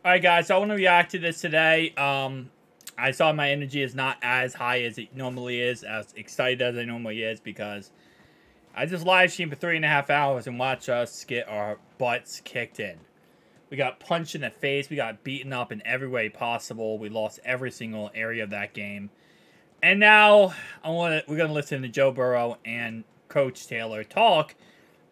Alright guys, so I want to react to this today. I saw my energy is not as high as it normally is, as excited as I normally is, because I just live streamed for 3.5 hours and watched us get our butts kicked in. We got punched in the face, we got beaten up in every way possible, we lost every single area of that game. And now, we're going to listen to Joe Burrow and Coach Taylor talk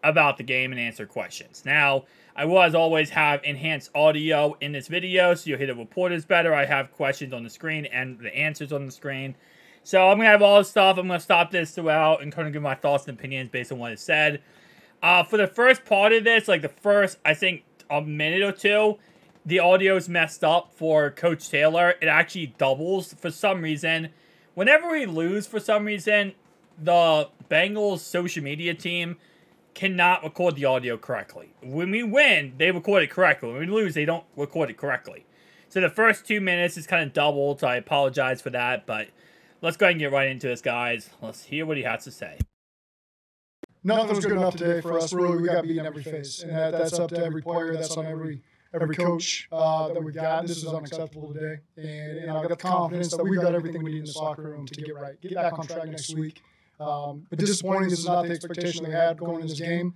about the game and answer questions. Now, I will, as always, have enhanced audio in this video, so you'll hear the reporters better. I have questions on the screen and the answers on the screen. So I'm going to have all this stuff. I'm going to stop this throughout and kind of give my thoughts and opinions based on what is said. For the first part of this, like the first, I think, a minute or two, the audio's messed up for Coach Taylor. It actually doubles for some reason. Whenever we lose for some reason, the Bengals social media team cannot record the audio correctly. When we win, they record it correctly. When we lose, they don't record it correctly. So the first 2 minutes is kind of doubled, so I apologize for that, but let's go ahead and get right into this, guys. Let's hear what he has to say. Nothing was good enough today for us. Really, we got beat in every phase, and that's up to every player. That's on every coach that we've got. This is unacceptable today, and I've got confidence that we've got everything we need in this locker room to get right, get back on track next week. But disappointing. This is not the expectation they had going in this game.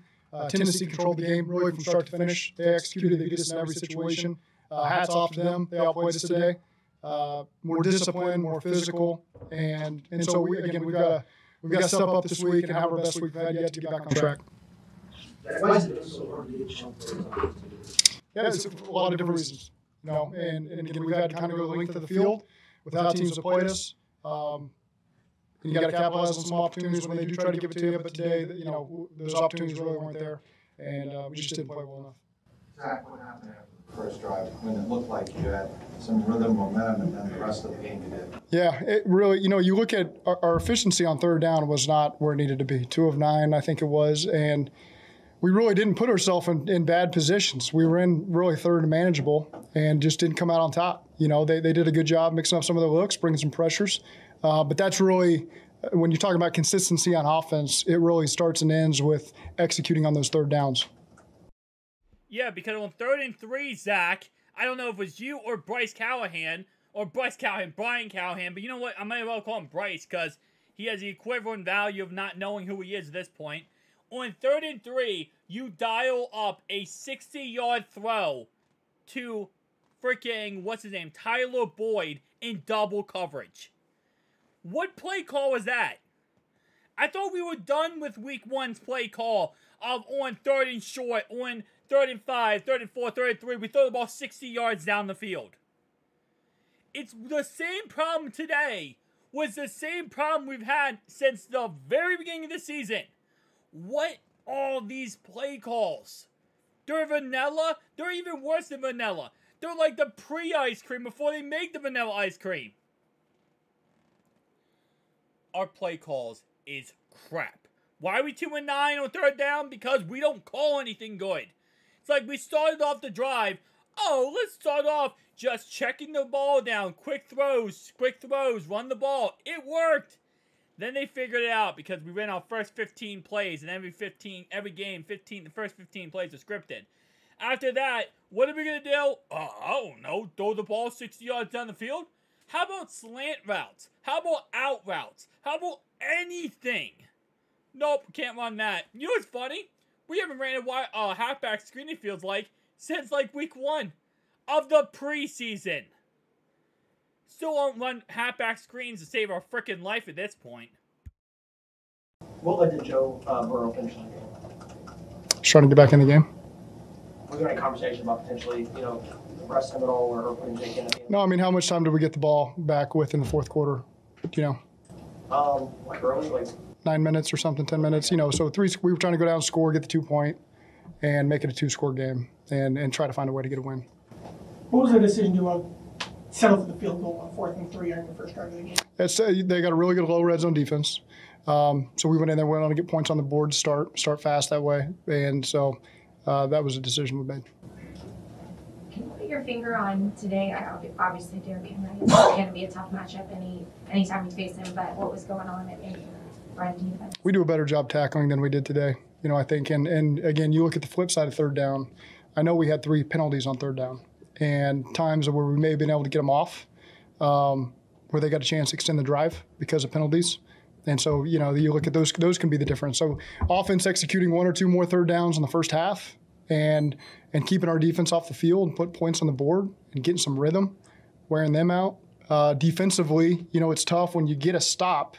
Tennessee controlled the game really from start to finish. They executed. They beat us in every situation. Hats off to them. They outplayed us today. More disciplined, more physical, and so we've got to step up this week and have our best week we've had yet to get back on track. Why is it so hard to get jumped? Yeah, it's a lot of different reasons. And again, we've had to kind of go the length of the field with how teams have played us. You got to capitalize on some opportunities when they do try to give it to you. But today, those opportunities really weren't there, and we just didn't play well enough. Zach, what happened after the first drive when it looked like you had some rhythm, momentum, and then the rest of the game you did? Yeah, it really, you look at our efficiency on third down was not where it needed to be. 2 of 9, I think it was, and we really didn't put ourselves in bad positions. We were in really third and manageable and just didn't come out on top. They did a good job mixing up some of the looks, bringing some pressures. But that's really, when you're talking about consistency on offense, it really starts and ends with executing on those third downs. Yeah, because on 3rd and 3, Zach, I don't know if it was you or Brian Callahan, but you know what? I might as well call him Bryce because he has the equivalent value of not knowing who he is at this point. On 3rd and 3, you dial up a 60-yard throw to freaking, Tyler Boyd in double coverage. What play call was that? I thought we were done with week 1's play call of on 3rd and short, on 3rd and 5, 3rd and 4, 3rd and 3. We throw the ball 60 yards down the field. It's the same problem today. Was the same problem we've had since the very beginning of the season. What are these play calls? They're vanilla. They're even worse than vanilla. They're like the pre-ice cream before they make the vanilla ice cream. Our play calls is crap. Why are we 2 and 9 on 3rd down? Because we don't call anything good. It's like we started off the drive. Oh, let's start off just checking the ball down. Quick throws, run the ball. It worked. Then they figured it out because we ran our first 15 plays, and every game, the first 15 plays are scripted. After that, what are we going to do? I don't know. Throw the ball 60 yards down the field? How about slant routes? How about out routes? How about anything? Nope, can't run that. You know what's funny? We haven't ran a halfback screen, it feels like, since like week 1 of the preseason. Still won't run halfback screens to save our freaking life at this point. What led to Joe Burrow finishing the game? Just trying to get back in the game. Was there any conversation about potentially, resting him at all or putting Jake in at the end? No, how much time did we get the ball back with in the fourth quarter? Like early, like 9 minutes or something, 10 minutes. So 3. We were trying to go down and score, get the 2-point, and make it a 2-score game, and try to find a way to get a win. What was the decision to settle for the field goal on 4th and 3 on your first drive of the game? They got a really good low red zone defense. So we went in there, went on to get points on the board, start fast that way, and so that was a decision we made. Can you put your finger on today? Obviously, Derrick Henry is going to be a tough matchup anytime you face him, but what was going on in run defense? We do a better job tackling than we did today, I think. And again, you look at the flip side of 3rd down. I know we had 3 penalties on 3rd down. and times where we may have been able to get them off, where they got a chance to extend the drive because of penalties. And so, you look at those can be the difference. So offense executing 1 or 2 more third downs in the first half and keeping our defense off the field and put points on the board and getting some rhythm, wearing them out. Defensively, it's tough when you get a stop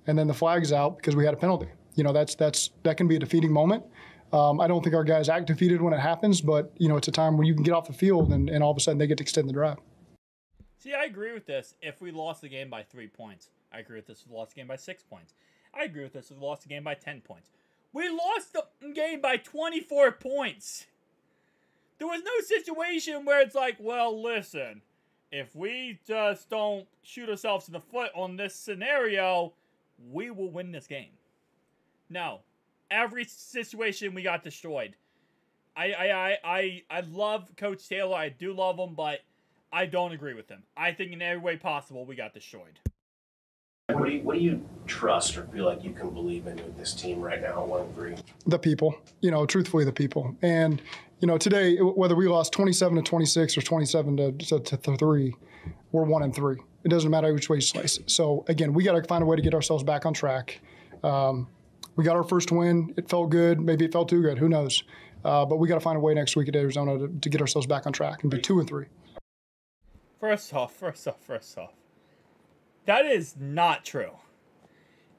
and then the flag's out because we had a penalty. That can be a defeating moment. I don't think our guys act defeated when it happens, but, it's a time where you can get off the field and all of a sudden they get to extend the drive. See, I agree with this if we lost the game by 3 points. I agree with this if we lost the game by 6 points. I agree with this if we lost the game by 10 points. We lost the game by 24 points. There was no situation where it's like, well, listen, if we just don't shoot ourselves in the foot on this scenario, we will win this game. No. Every situation we got destroyed. I love Coach Taylor. I do love him, but I don't agree with him. I think in every way possible we got destroyed. What do you trust or feel like you can believe in with this team right now, 1-3? The people, truthfully the people. And, today, whether we lost 27-26 or 27-3, we're 1-3. It doesn't matter which way you slice it. So, again, we got to find a way to get ourselves back on track. We got our first win. It felt good. Maybe it felt too good. Who knows? But we got to find a way next week at Arizona to get ourselves back on track and be 2-3. First off. That is not true.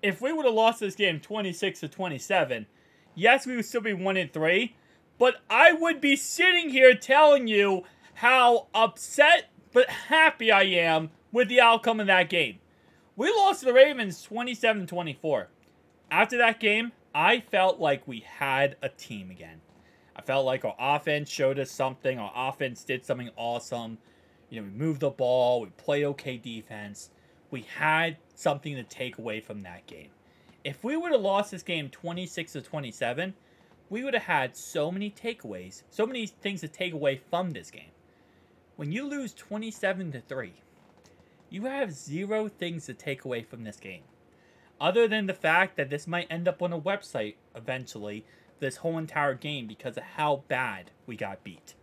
If we would have lost this game 26-27, yes, we would still be 1-3, but I would be sitting here telling you how upset but happy I am with the outcome of that game. We lost to the Ravens 27-24. After that game, I felt like we had a team again. I felt like our offense showed us something. Our offense did something awesome. We moved the ball. We played okay defense. We had something to take away from that game. If we would have lost this game 26-27, we would have had so many takeaways, so many things to take away from this game. When you lose 27-3, you have 0 things to take away from this game. Other than the fact that this might end up on a website eventually, this whole entire game, because of how bad we got beat.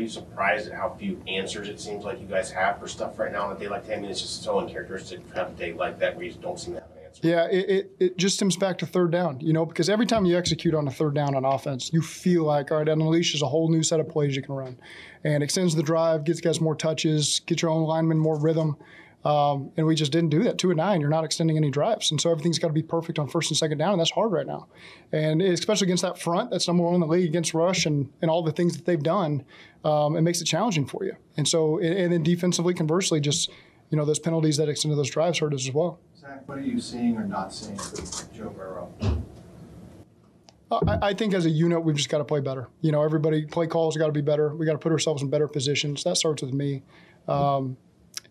Are you surprised at how few answers it seems like you guys have for stuff right now on a day like that? I mean, it's just so uncharacteristic to have a day like that where you just don't seem to have an answer. Yeah, it just stems back to third down, because every time you execute on a third down on offense, you feel like, all right, that unleashes a whole new set of plays you can run. And extends the drive, gets guys more touches, get your own linemen more rhythm. And we just didn't do that. 2-9, you're not extending any drives. And so everything's got to be perfect on first and second down, and that's hard right now. And especially against that front, that's number 1 in the league against rush and all the things that they've done, it makes it challenging for you. And so, and then defensively, conversely, just, those penalties that extended those drives hurt us as well. Zach, what are you seeing or not seeing with Joe Burrow? I think as a unit, we've just got to play better. Everybody, play calls got to be better. We got to put ourselves in better positions. That starts with me. And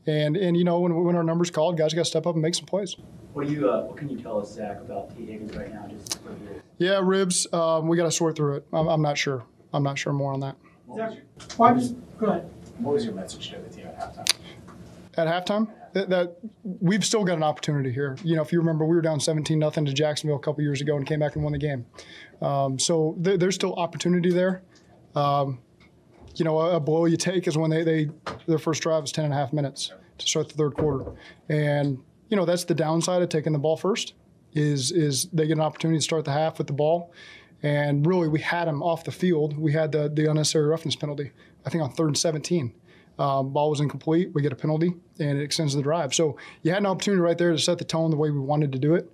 when our numbers called, guys got to step up and make some plays. What can you tell us, Zach, about T. Higgins right now? Just for the... Yeah, ribs. We got to sort through it. I'm not sure. I'm not sure more on that. Zach, go ahead. What was your message to the team at halftime? At halftime, that we've still got an opportunity here. If you remember, we were down 17-0 to Jacksonville a couple years ago and came back and won the game. So there's still opportunity there. A blow you take is when their first drive is 10.5 minutes to start the third quarter. And, that's the downside of taking the ball first is they get an opportunity to start the half with the ball. And really, we had them off the field. We had the unnecessary roughness penalty, I think on 3rd and 17. Ball was incomplete. We get a penalty, and it extends the drive. So you had an opportunity right there to set the tone the way we wanted to do it,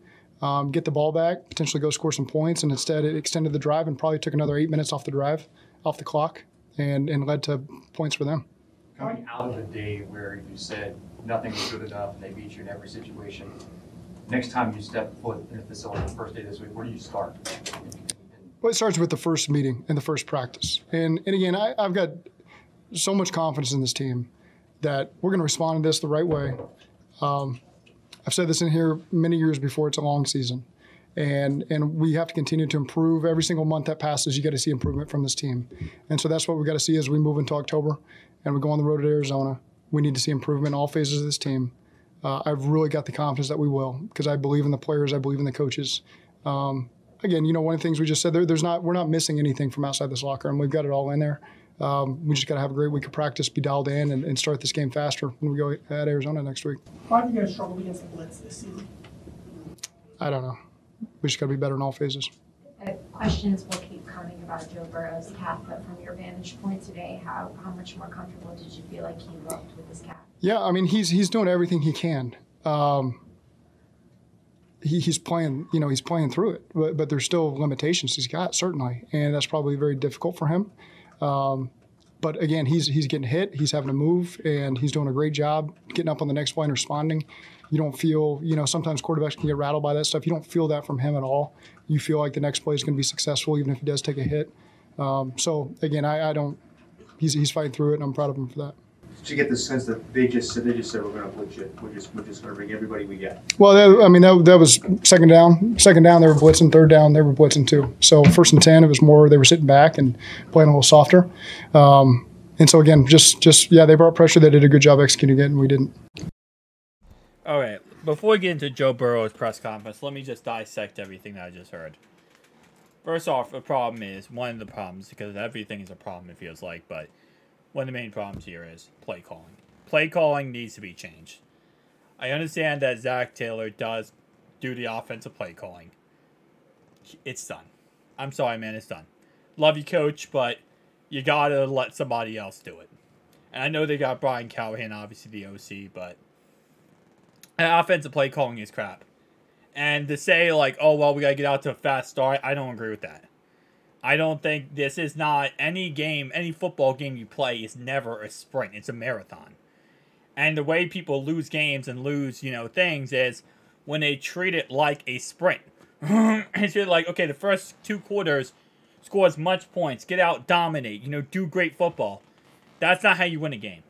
get the ball back, potentially go score some points. And instead, it extended the drive and probably took another 8 minutes off the clock. And led to points for them. Coming out of a day where you said nothing was good enough and they beat you in every situation, next time you step foot in the facility the first day this week, where do you start? Well, it starts with the first meeting and the first practice. And again, I've got so much confidence in this team that we're going to respond to this the right way. I've said this in here many years before. It's a long season. And we have to continue to improve. Every single month that passes, you got to see improvement from this team. And so that's what we got to see as we move into October and we go on the road to Arizona. We need to see improvement in all phases of this team. I've really got the confidence that we will because I believe in the players. I believe in the coaches. Again, one of the things we just said, we're not missing anything from outside this locker room. We've got it all in there. We just got to have a great week of practice, be dialed in, and start this game faster when we go at Arizona next week. Why have you guys struggled against the blitz this season? I don't know. We just got to be better in all phases. Questions will keep coming about Joe Burrow's calf, but from your vantage point today, how much more comfortable did you feel like he looked with his calf? Yeah, I mean, he's doing everything he can. He's playing, he's playing through it, but there's still limitations he's got, certainly, and that's probably very difficult for him. But again, he's getting hit, he's having to move, and he's doing a great job getting up on the next play and responding. You don't feel, sometimes quarterbacks can get rattled by that stuff. You don't feel that from him at all. You feel like the next play is going to be successful, even if he does take a hit. So again, I don't. He's fighting through it, and I'm proud of him for that. Did you get the sense that they just said we're going to blitz you? We're just going to bring everybody we get. Well, that was second down. Second down, they were blitzing. Third down, they were blitzing too. So 1st and 10, it was more they were sitting back and playing a little softer. And so again, they brought pressure. They did a good job executing it, and we didn't. All right, before we get into Joe Burrow's press conference, let me just dissect everything that I just heard. First off, one of the problems, because everything is a problem it feels like, but one of the main problems here is play calling. Play calling needs to be changed. I understand that Zach Taylor does do the offensive play calling. It's done. I'm sorry, man, it's done. Love you, coach, but you gotta let somebody else do it. And I know they got Brian Callahan, obviously the OC, but offensive play calling is crap. And to say, like, oh, well, we got to get out to a fast start, I don't agree with that. I don't think this is not any game, any football game you play is never a sprint. It's a marathon. And the way people lose games and lose, things is when they treat it like a sprint. It's really like, okay, the first 2 quarters, score as much points, get out, dominate, do great football. That's not how you win a game.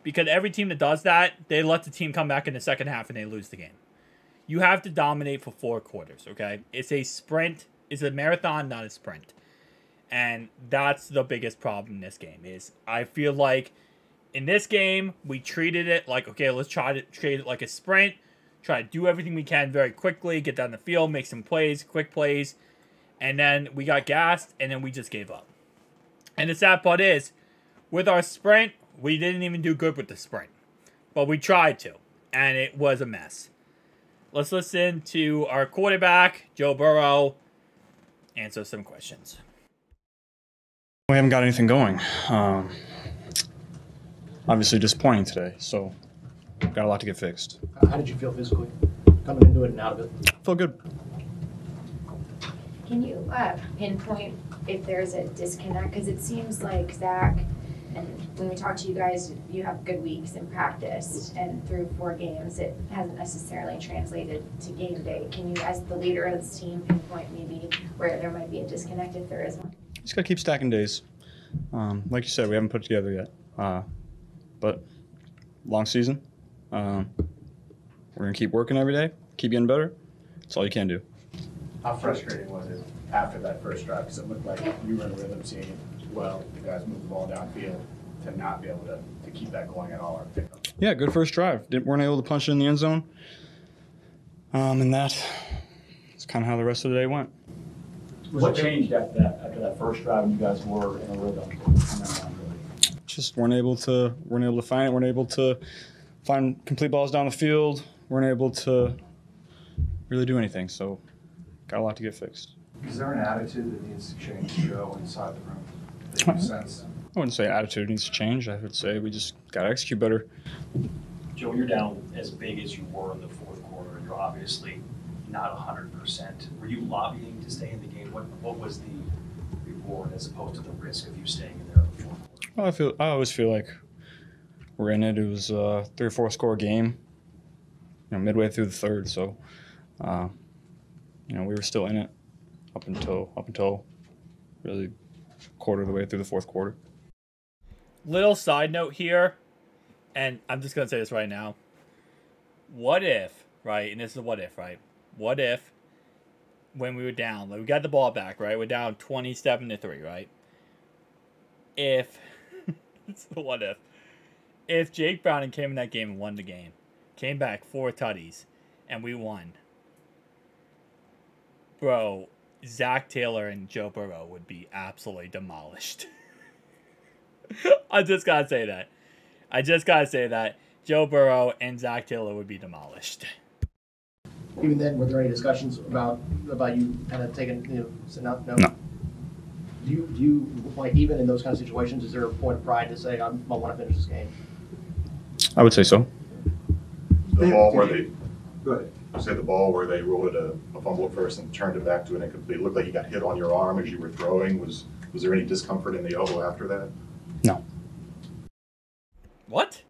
Because every team that does that, they let the team come back in the second half and they lose the game. You have to dominate for 4 quarters, okay? It's a sprint. It's a marathon, not a sprint. And that's the biggest problem in this game is I feel like in this game, we treated it like, okay, let's try to treat it like a sprint. Try to do everything we can very quickly, get down the field, make some plays, quick plays. And then we got gassed, and then we just gave up. And the sad part is, with our sprint, we didn't even do good with the sprint. But we tried to, and it was a mess. Let's listen to our quarterback, Joe Burrow, answer some questions. We haven't got anything going. Obviously disappointing today, so got a lot to get fixed. How did you feel physically coming into it and out of it? Feel good. Can you pinpoint if there's a disconnect? Because it seems like Zach, and when we talk to you guys, you have good weeks in practice, and through 4 games, it hasn't necessarily translated to game day. Can you, as the leader of this team, pinpoint maybe where there might be a disconnect if there is one? Just got to keep stacking days. Like you said, we haven't put it together yet. But long season. We're going to keep working every day, keep getting better. That's all you can do. How frustrating was it after that first drive? Because it looked like you were in a rhythm, seeing it well. The guys moved the ball downfield to not be able to keep that going at all or pick up. Yeah, good first drive. Weren't able to punch it in the end zone. And that's kind of how the rest of the day went. What changed after that first drive when you guys were in a rhythm? Just weren't able to find it. Weren't able to find complete balls down the field. Weren't able to really do anything. So got a lot to get fixed. Is there an attitude that needs to change, Joe, inside the room? That makes sense. I wouldn't say attitude needs to change. I would say we just got to execute better. Joe, you're down as big as you were in the 4th quarter, and you're obviously not 100%. Were you lobbying to stay in the game? What was the reward as opposed to the risk of you staying in there in the 4th quarter? Well, I always feel like we're in it. It was a 3 or 4 score game, midway through the 3rd. So, we were still in it up until really quarter of the way through the 4th quarter. Little side note here, and I'm just going to say this right now. What if, right, and this is a what if, right? What if when we were down, like we got the ball back, right? We're down 27-3, right? If, what if Jake Browning came in that game and won the game, came back 4 tutties, and we won, bro, Zach Taylor and Joe Burrow would be absolutely demolished. I just gotta say that. Joe Burrow and Zach Taylor would be demolished. Even then, were there any discussions about you kind of taking, so no? No. Do you like, even in those kind of situations, is there a point of pride to say I want to finish this game? I would say so. The ball where they Go ahead. You said the ball where they rolled it a fumble at first and turned it back to an incomplete. It looked like you got hit on your arm as you were throwing. Was there any discomfort in the elbow after that? No. What?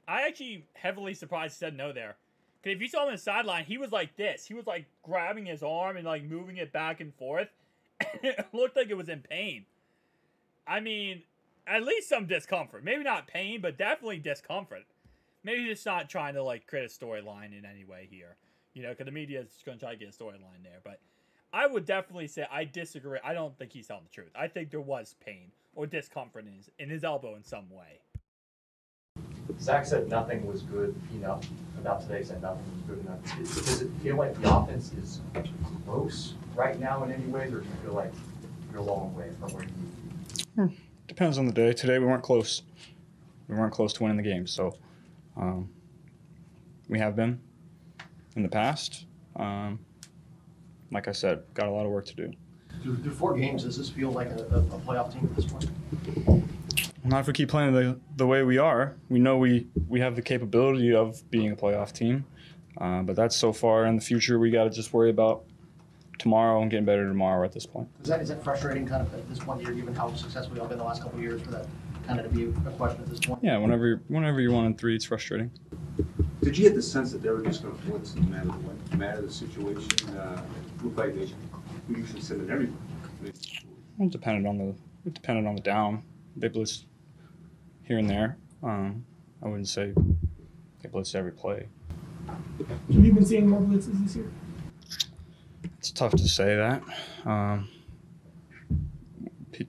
I actually heavily surprised he said no there. Because if you saw him on the sideline, he was like this. He was like grabbing his arm and like moving it back and forth. It looked like it was in pain. I mean, at least some discomfort. Maybe not pain, but definitely discomfort. Maybe just not trying to like create a storyline in any way here. Because the media is going to try to get a storyline there. But I would definitely say I disagree. I don't think he's telling the truth. I think there was pain or discomfort in his elbow in some way. Zach said nothing was good enough about today. Said nothing was good enough. Does it feel like the offense is close right now in any ways, or do you feel like you're a long way from where you need to be? Depends on the day. Today we weren't close. We weren't close to winning the game, so we have been in the past. Like I said, got a lot of work to do. Through 4 games, does this feel like a playoff team at this point? Not if we keep playing the way we are. We know we have the capability of being a playoff team, but that's so far in the future. We got to just worry about tomorrow and getting better tomorrow at this point. Is that frustrating kind of at this point of the year, given how successful y'all been the last couple of years, for that kind of to be a question at this point? Yeah, whenever you're 1-3, it's frustrating. Did you get the sense that they were just going to blitz no matter what, no matter the situation? Looked like they usually send it everywhere. It depended on the down. They blitzed here and there. I wouldn't say they blitzed every play. Have you been seeing more blitzes this year? It's tough to say that.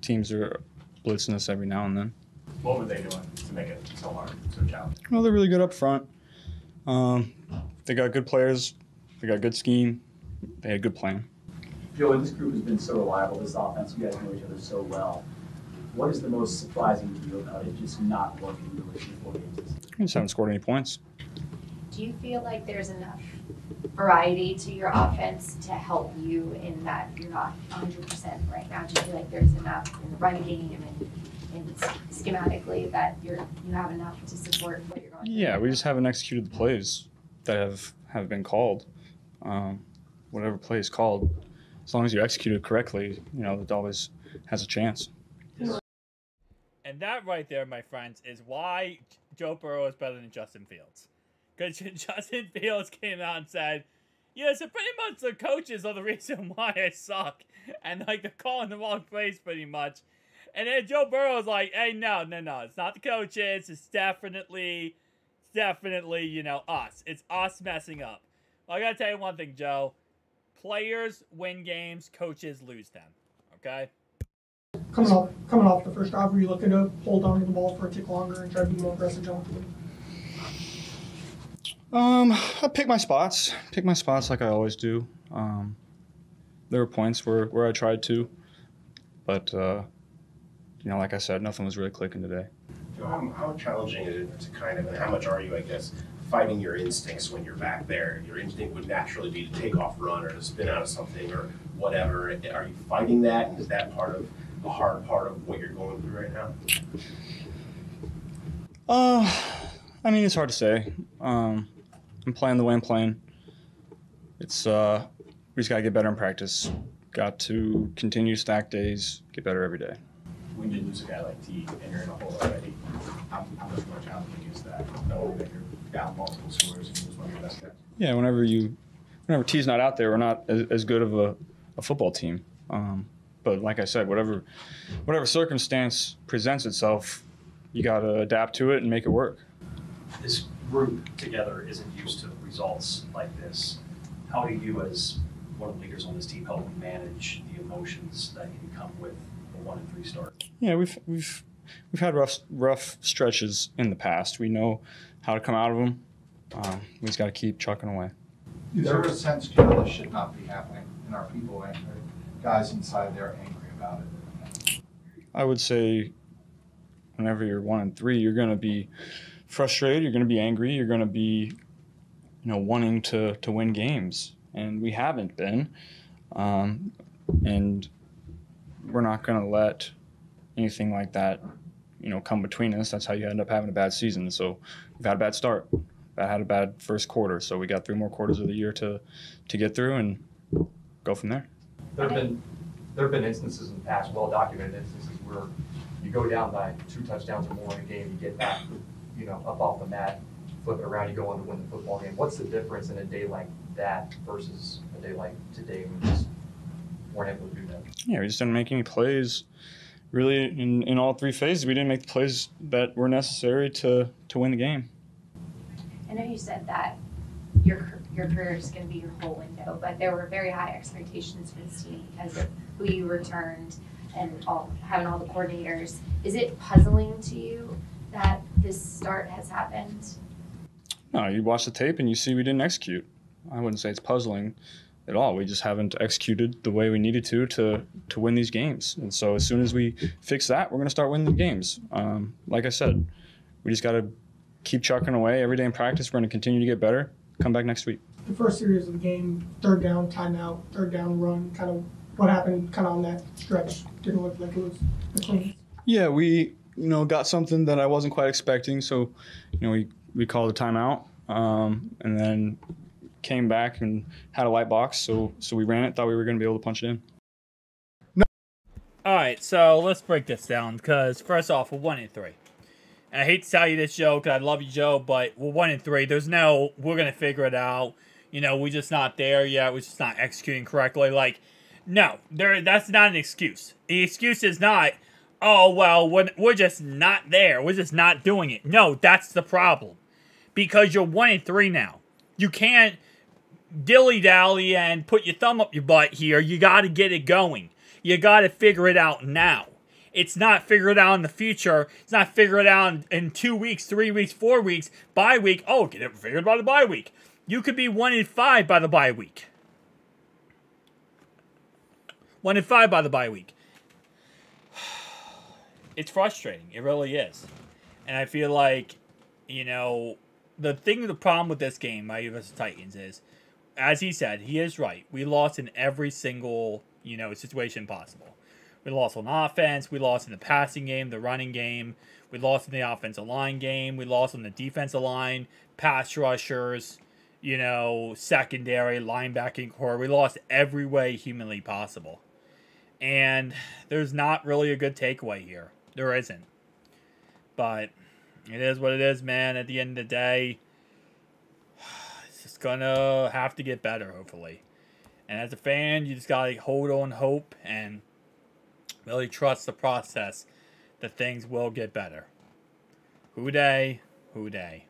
Teams are blitzing us every now and then. What were they doing to make it so hard, so challenging? Well, they're really good up front. They got good players. They got good scheme. They had a good plan. Joey, this group has been so reliable, this offense. You guys know each other so well. What is the most surprising to you about it just not working really in 4 games? We just haven't scored any points. Do you feel like there's enough variety to your offense to help you in that you're not 100% right now? Do you feel like there's enough in the running game and schematically that you have enough to support what you're going through? Yeah, we just haven't executed the plays that have been called. Whatever play is called, as long as you execute it correctly, it always has a chance. And that right there, my friends, is why Joe Burrow is better than Justin Fields. Because Justin Fields came out and said, so pretty much the coaches are the reason why I suck. And, they're calling the wrong plays pretty much. And then Joe Burrow's like, hey, no. It's not the coaches. It's definitely, us. It's us messing up. Well, I got to tell you one thing, Joe. Players win games. Coaches lose them. Okay? Coming off the first drive, were you looking to hold on to the ball for a tick longer and try to be more aggressive going forward? I pick my spots like I always do. There were points where I tried to, but like I said, nothing was really clicking today. How challenging is it to and how much are you, I guess, fighting your instincts when you're back there? Your instinct would naturally be to take off run or to spin out of something or whatever. Are you fighting that, and is that part of the hard part of what you're going through right now? It's hard to say. I'm playing the way I'm playing. It's we just gotta get better in practice. Got to continue to stack days, get better every day. When you lose a guy like T and you're in a hole already, how much more challenging is that? Knowing that you're down multiple scores and you lose one of your best guys. Yeah, whenever T's not out there, we're not as good of a football team. But like I said, whatever circumstance presents itself, you got to adapt to it and make it work. This group together isn't used to results like this. How do you, as one of the leaders on this team, help manage the emotions that can come with a 1-3 start? Yeah, we've had rough stretches in the past. We know how to come out of them. We just got to keep chucking away. Is there a sense, this should not be happening, and are people guys inside there angry about it? I would say whenever you're 1-3, you're going to be frustrated. You're going to be angry. You're going to be, wanting to win games. And we haven't been. And we're not going to let anything like that, come between us. That's how you end up having a bad season. So we've had a bad start. Had a bad first quarter. So we got 3 more quarters of the year to get through and go from there. There have been instances in the past, well-documented instances, where you go down by 2 touchdowns or more in a game, you get back, up off the mat, flip it around, you go on to win the football game. What's the difference in a day like that versus a day like today when we just weren't able to do that? Yeah, we just didn't make any plays. Really, in all 3 phases, we didn't make the plays that were necessary to win the game. I know you said that your career is going to be your whole window, but there were very high expectations for this team because of who you returned and having all the coordinators. Is it puzzling to you that this start has happened? No, you watch the tape and you see we didn't execute. I wouldn't say it's puzzling at all. We just haven't executed the way we needed to win these games. And so as soon as we fix that, we're going to start winning the games. Like I said, we just got to keep chucking away every day in practice. We're going to continue to get better. Come back next week. The first series of the game, 3rd down, timeout, 3rd down run, kind of what happened kind of on that stretch? Didn't look like it was the cleanest. Yeah, we got something that I wasn't quite expecting. So, we called a timeout and then came back and had a light box. So we ran it, thought we were going to be able to punch it in. All right, so let's break this down because first off, we're 1-3. And I hate to tell you this, Joe, because I love you, Joe, but we're 1-3. There's no, we're going to figure it out. We're just not there yet. We're just not executing correctly. Like, no, that's not an excuse. The excuse is not, oh, well, we're just not there. We're just not doing it. No, that's the problem. Because you're 1-3 now. You can't dilly-dally and put your thumb up your butt here. You got to get it going. You got to figure it out now. It's not figure it out in the future. It's not figure it out in 2 weeks, 3 weeks, 4 weeks, bye week. Oh, get it figured by the bye week. You could be 1-5 by the bye week. 1-5 by the bye week. It's frustrating. It really is. And I feel like, the problem with this game, Miami versus Titans, is, as he said, he is right. We lost in every single, situation possible. We lost on offense. We lost in the passing game, the running game. We lost in the offensive line game. We lost on the defensive line, pass rushers, secondary, linebacking core. We lost every way humanly possible. And there's not really a good takeaway here. There isn't. But it is what it is, man. At the end of the day, it's just going to have to get better, hopefully. And as a fan, you just got to hold on hope and really trust the process that things will get better. Hoo day, hoo day.